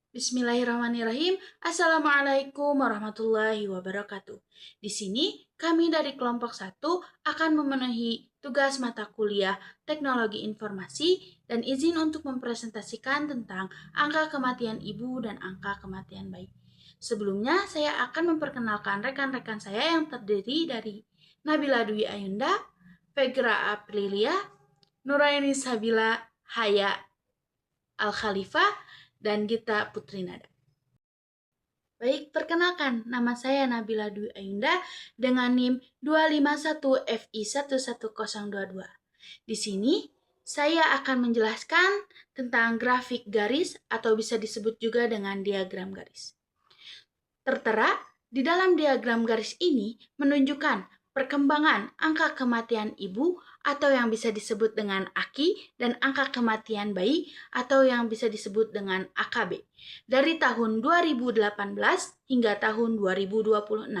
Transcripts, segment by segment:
Bismillahirrahmanirrahim. Assalamualaikum warahmatullahi wabarakatuh. Di sini kami dari kelompok 1 akan memenuhi tugas mata kuliah Teknologi Informasi dan izin untuk mempresentasikan tentang angka kematian ibu dan angka kematian bayi. Sebelumnya saya akan memperkenalkan rekan-rekan saya yang terdiri dari Nabila Dwi Ayunda, Vegra Aprilia, Nuraini Sabila Haya Al-Khalifah, dan Gita Putrinada. Baik, perkenalkan, nama saya Nabila Dwi Ayunda dengan NIM 251FI11022. Di sini, saya akan menjelaskan tentang grafik garis atau bisa disebut juga dengan diagram garis. Tertera di dalam diagram garis ini menunjukkan perkembangan angka kematian ibu atau yang bisa disebut dengan AKI dan angka kematian bayi atau yang bisa disebut dengan AKB dari tahun 2018 hingga tahun 2026.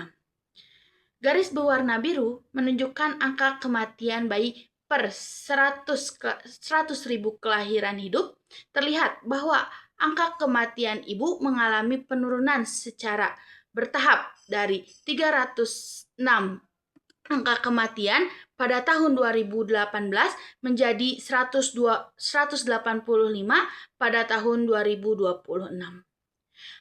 Garis berwarna biru menunjukkan angka kematian bayi per 100.000 kelahiran hidup. Terlihat bahwa angka kematian ibu mengalami penurunan secara bertahap dari 306 angka kematian pada tahun 2018 menjadi 185 pada tahun 2026.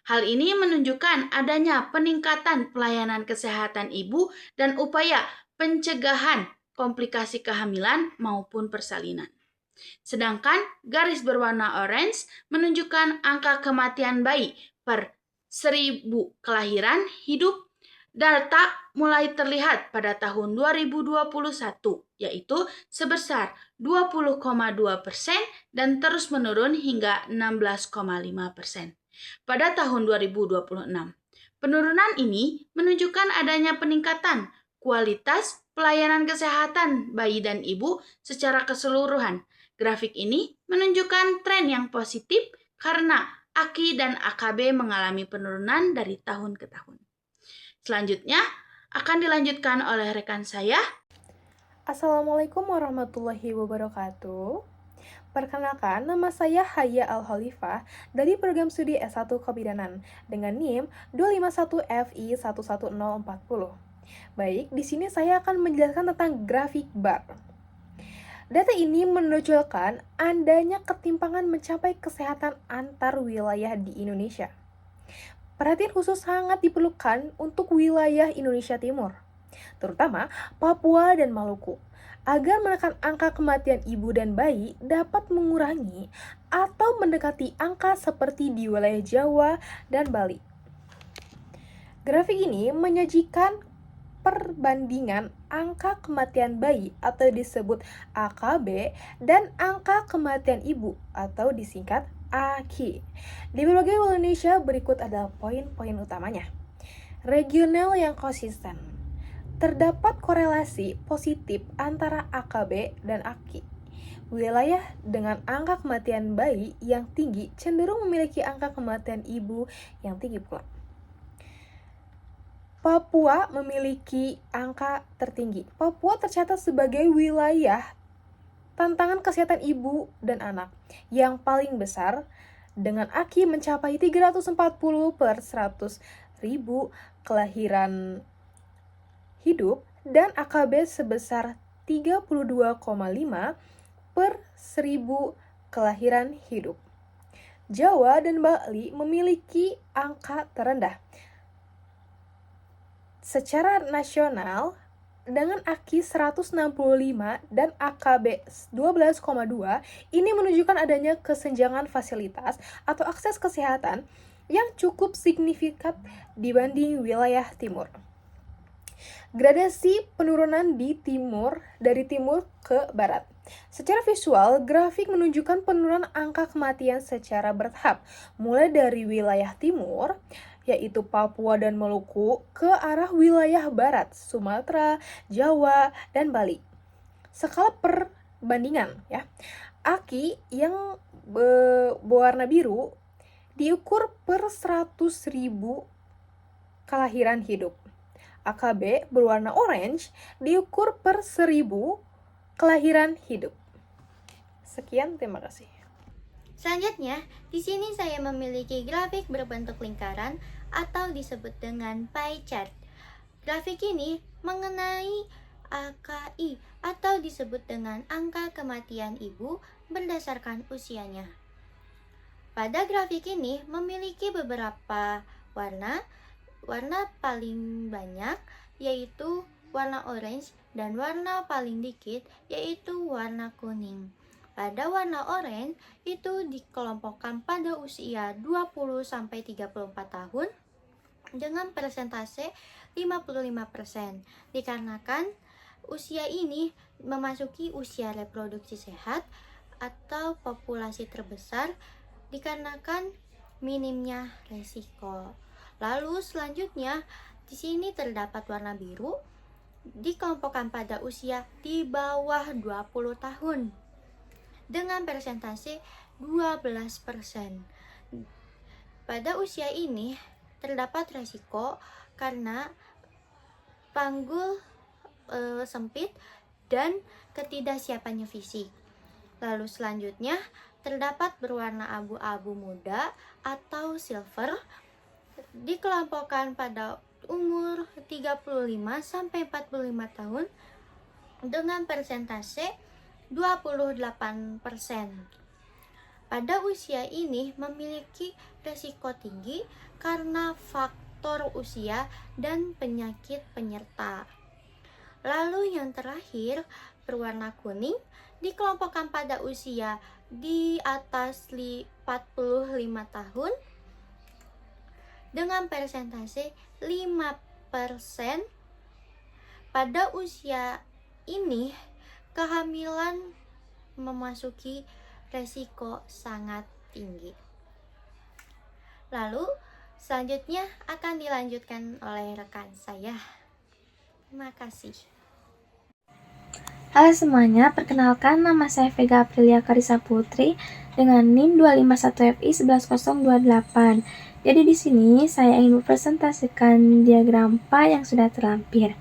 Hal ini menunjukkan adanya peningkatan pelayanan kesehatan ibu dan upaya pencegahan komplikasi kehamilan maupun persalinan. Sedangkan garis berwarna orange menunjukkan angka kematian bayi per 1.000 kelahiran hidup. Data mulai terlihat pada tahun 2021, yaitu sebesar 20,2% dan terus menurun hingga 16,5% pada tahun 2026. Penurunan ini menunjukkan adanya peningkatan kualitas pelayanan kesehatan bayi dan ibu secara keseluruhan. Grafik ini menunjukkan tren yang positif karena AKI dan AKB mengalami penurunan dari tahun ke tahun. Selanjutnya akan dilanjutkan oleh rekan saya. Assalamualaikum warahmatullahi wabarakatuh. Perkenalkan, nama saya Haya Al-Khalifah dari program studi S1 Kebidanan dengan NIM 251FI11040. Baik, di sini saya akan menjelaskan tentang grafik bar. Data ini menunjukkan adanya ketimpangan mencapai kesehatan antar wilayah di Indonesia. Perhatian khusus sangat diperlukan untuk wilayah Indonesia Timur, terutama Papua dan Maluku, agar menekan angka kematian ibu dan bayi dapat mengurangi atau mendekati angka seperti di wilayah Jawa dan Bali. Grafik ini menyajikan perbandingan angka kematian bayi atau disebut AKB dan angka kematian ibu atau disingkat AKI. Di berbagai wilayah Indonesia berikut adalah poin-poin utamanya. Regional yang konsisten. Terdapat korelasi positif antara AKB dan AKI. Wilayah dengan angka kematian bayi yang tinggi cenderung memiliki angka kematian ibu yang tinggi pula. Papua memiliki angka tertinggi. Papua tercatat sebagai wilayah tantangan kesehatan ibu dan anak yang paling besar dengan AKI mencapai 340 per 100.000 kelahiran hidup dan AKB sebesar 32,5 per 1.000 kelahiran hidup. Jawa dan Bali memiliki angka terendah secara nasional dengan AKI 165 dan AKB 12,2. Ini menunjukkan adanya kesenjangan fasilitas atau akses kesehatan yang cukup signifikan dibanding wilayah timur. Gradasi penurunan di timur dari timur ke barat. Secara visual, grafik menunjukkan penurunan angka kematian secara bertahap, mulai dari wilayah timur, yaitu Papua dan Maluku, ke arah wilayah barat, Sumatera, Jawa, dan Bali. Skala perbandingan, ya. AKI yang berwarna biru diukur per 100.000 kelahiran hidup. AKB berwarna orange diukur per 1.000 kelahiran hidup. Sekian, terima kasih. Selanjutnya, di sini saya memiliki grafik berbentuk lingkaran atau disebut dengan pie chart. Grafik ini mengenai AKI atau disebut dengan angka kematian ibu berdasarkan usianya. Pada grafik ini memiliki beberapa warna. Warna paling banyak yaitu warna orange dan warna paling dikit yaitu warna kuning. Pada warna orange itu dikelompokkan pada usia 20-34 tahun dengan persentase 55%. Dikarenakan usia ini memasuki usia reproduksi sehat atau populasi terbesar dikarenakan minimnya resiko. Lalu selanjutnya di sini terdapat warna biru dikelompokkan pada usia di bawah 20 tahun dengan persentase 12%. Pada usia ini terdapat resiko karena panggul sempit dan ketidaksiapannya fisik. Lalu selanjutnya terdapat berwarna abu-abu muda atau silver dikelompokkan pada umur 35-45 tahun dengan persentase 28%. Pada usia ini memiliki resiko tinggi karena faktor usia dan penyakit penyerta. Lalu yang terakhir, berwarna kuning dikelompokkan pada usia di atas 45 tahun dengan persentase 5%. Pada usia ini kehamilan memasuki resiko sangat tinggi. Lalu selanjutnya akan dilanjutkan oleh rekan saya. Terima kasih. Halo semuanya, perkenalkan nama saya Vega Aprilia Karisa Putri dengan NIM 251FI11028. Jadi di sini saya ingin mempresentasikan diagram pie yang sudah terlampir.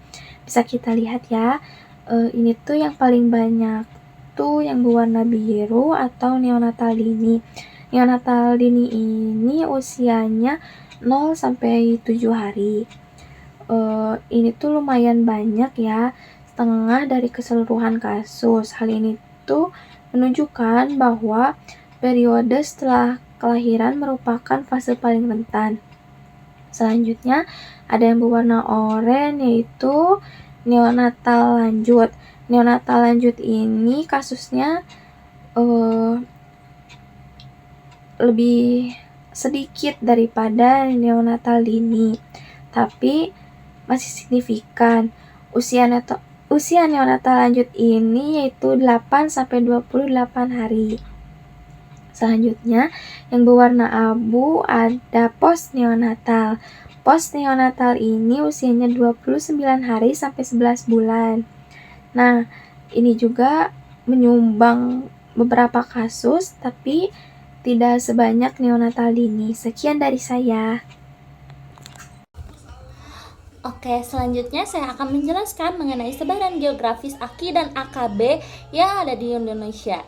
Bisa kita lihat ya, ini tuh yang paling banyak tuh yang berwarna biru atau neonatal dini. Neonatal dini ini usianya 0 sampai 7 hari. Ini tuh lumayan banyak ya, setengah dari keseluruhan kasus. Hal ini tuh menunjukkan bahwa periode setelah kelahiran merupakan fase paling rentan. Selanjutnya ada yang berwarna oranye yaitu neonatal lanjut. Neonatal lanjut ini kasusnya lebih sedikit daripada neonatal dini, tapi masih signifikan. Usia neonatal lanjut ini yaitu 8-28 hari. Selanjutnya yang berwarna abu ada postneonatal. Postneonatal ini usianya 29 hari sampai 11 bulan. Nah, ini juga menyumbang beberapa kasus tapi tidak sebanyak neonatal dini. Sekian dari saya. Oke, selanjutnya saya akan menjelaskan mengenai sebaran geografis AKI dan AKB yang ada di Indonesia.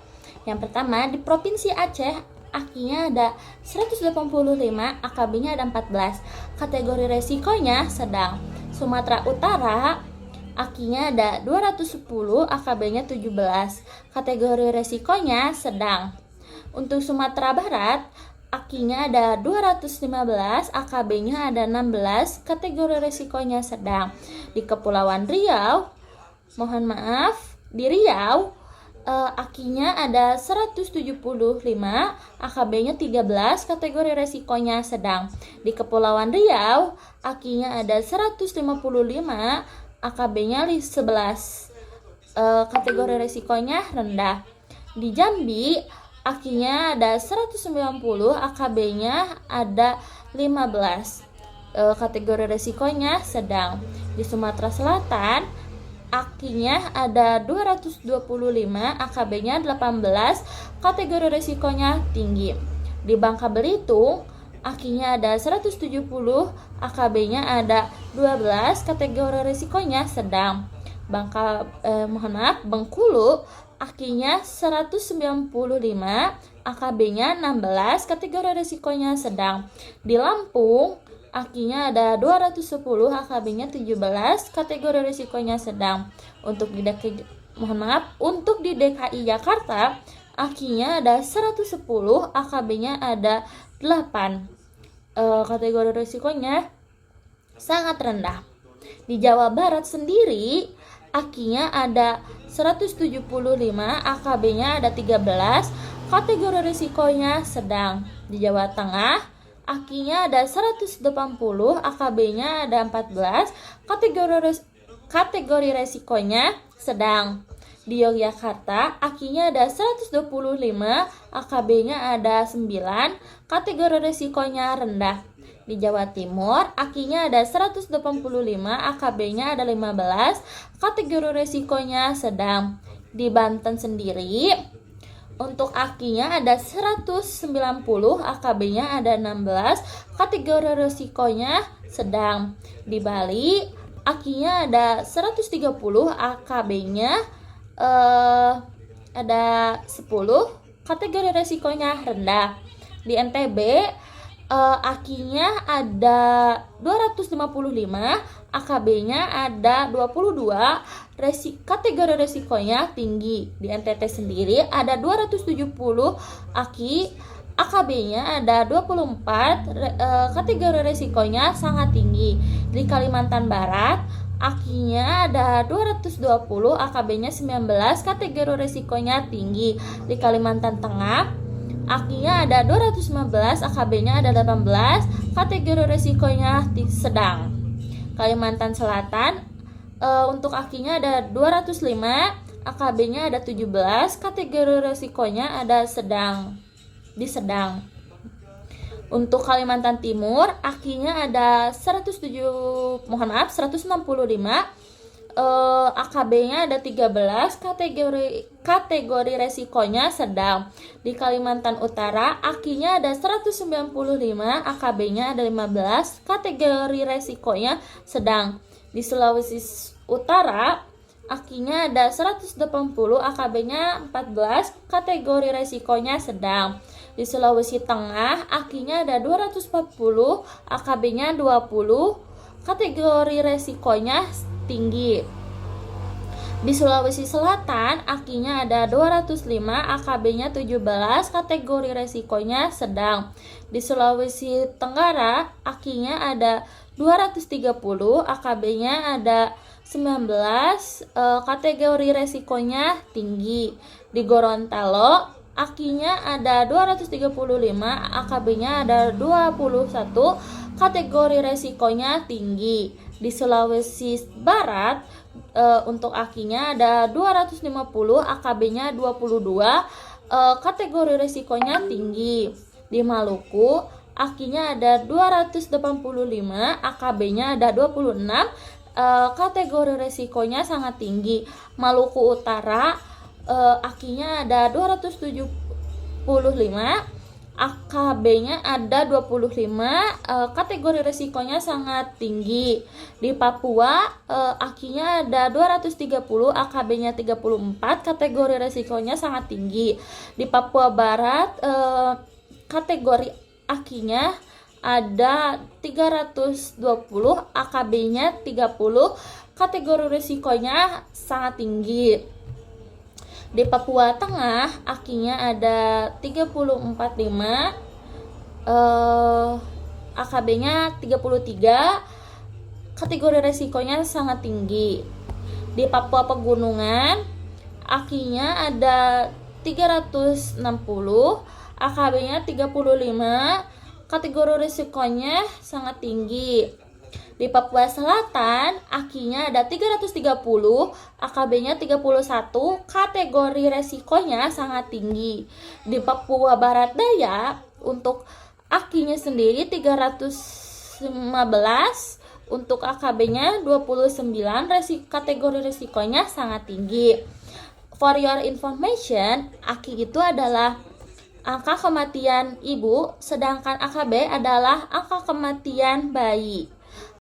Yang pertama, di Provinsi Aceh, AKI-nya ada 185, AKB-nya ada 14. Kategori resikonya sedang. Sumatera Utara, AKI-nya ada 210, AKB-nya 17. Kategori resikonya sedang. Untuk Sumatera Barat, AKI-nya ada 215, AKB-nya ada 16, kategori resikonya sedang. Di Kepulauan Riau, di Riau, AKI-nya ada 175, AKB-nya 13, kategori resikonya sedang. Di Kepulauan Riau, AKI-nya ada 155, AKB-nya 11, kategori resikonya rendah. Di Jambi, AKI-nya ada 190, AKB-nya ada 15, kategori resikonya sedang. Di Sumatera Selatan, AKI-nya ada 225, AKB-nya 18, kategori resikonya tinggi. Di Bangka Belitung, AKI-nya ada 170, AKB-nya ada 12, kategori resikonya sedang. Bengkulu, AKI-nya 195, AKB-nya 16, kategori resikonya sedang. Di Lampung, AKI-nya ada 210, AKB-nya 17, kategori resikonya sedang. Untuk di DKI Jakarta, AKI-nya ada 110, AKB-nya ada 8. Kategori resikonya sangat rendah. Di Jawa Barat sendiri, AKI-nya ada 175, AKB-nya ada 13, kategori risikonya sedang. Di Jawa Tengah, AKI-nya ada 180, AKB-nya ada 14, kategori resikonya sedang. Di Yogyakarta, AKI-nya ada 125, AKB-nya ada 9, kategori resikonya rendah. Di Jawa Timur, AKI-nya ada 185, AKB-nya ada 15, kategori resikonya sedang. Di Banten sendiri, untuk AKI-nya ada 190, AKB-nya ada 16, kategori resikonya sedang. Di Bali, AKI-nya ada 130, AKB-nya ada 10, kategori resikonya rendah. Di NTB, AKI-nya ada 255, AKB-nya ada 22, kategori resikonya tinggi. Di NTT sendiri ada 270 AKI, AKB-nya ada 24, kategori resikonya sangat tinggi. Di Kalimantan Barat, AKI-nya ada 220, AKB-nya 19, kategori resikonya tinggi. Di Kalimantan Tengah, AKI-nya ada 215, AKB-nya ada 18, kategori resikonya sedang. Kalimantan Selatan, untuk AKI-nya ada 205, AKB-nya ada 17, kategori resikonya ada sedang. Untuk Kalimantan Timur, AKI-nya ada 165, AKB-nya ada 13, kategori resikonya sedang. Di Kalimantan Utara, AKI-nya ada 195, AKB-nya ada 15, kategori resikonya sedang. Di Sulawesi Utara, AKI-nya ada 180, AKB-nya 14, kategori resikonya sedang. Di Sulawesi Tengah, AKI-nya ada 240, AKB-nya 20, kategori resikonya tinggi. Di Sulawesi Selatan, AKI-nya ada 205, AKB-nya 17, kategori resikonya sedang. Di Sulawesi Tenggara, AKI-nya ada 230, AKB-nya ada 19, kategori resikonya tinggi. Di Gorontalo, AKI-nya ada 235, AKB-nya ada 21, kategori resikonya tinggi. Di Sulawesi Barat, untuk AKI-nya ada 250, AKB-nya 22, kategori resikonya tinggi. Di Maluku, AKI-nya ada 285, AKB-nya ada 26, kategori resikonya sangat tinggi. Maluku Utara, AKI-nya ada 275, AKB-nya ada 25, kategori resikonya sangat tinggi. Di Papua, AKI-nya ada 230, AKB-nya 34, kategori resikonya sangat tinggi. Di Papua Barat, kategori AKI-nya ada 320, AKB-nya 30, kategori risikonya sangat tinggi. Di Papua Tengah, AKI-nya ada 345, AKB-nya 33, kategori risikonya sangat tinggi. Di Papua Pegunungan, AKI-nya ada 360, AKB-nya 35, kategori risikonya sangat tinggi. Di Papua Selatan, AKI-nya ada 330, AKB-nya 31, kategori resikonya sangat tinggi. Di Papua Barat Daya, untuk AKI-nya sendiri 315, untuk AKB-nya 29, kategori resikonya sangat tinggi. For your information, AKI itu adalah angka kematian ibu, sedangkan AKB adalah angka kematian bayi.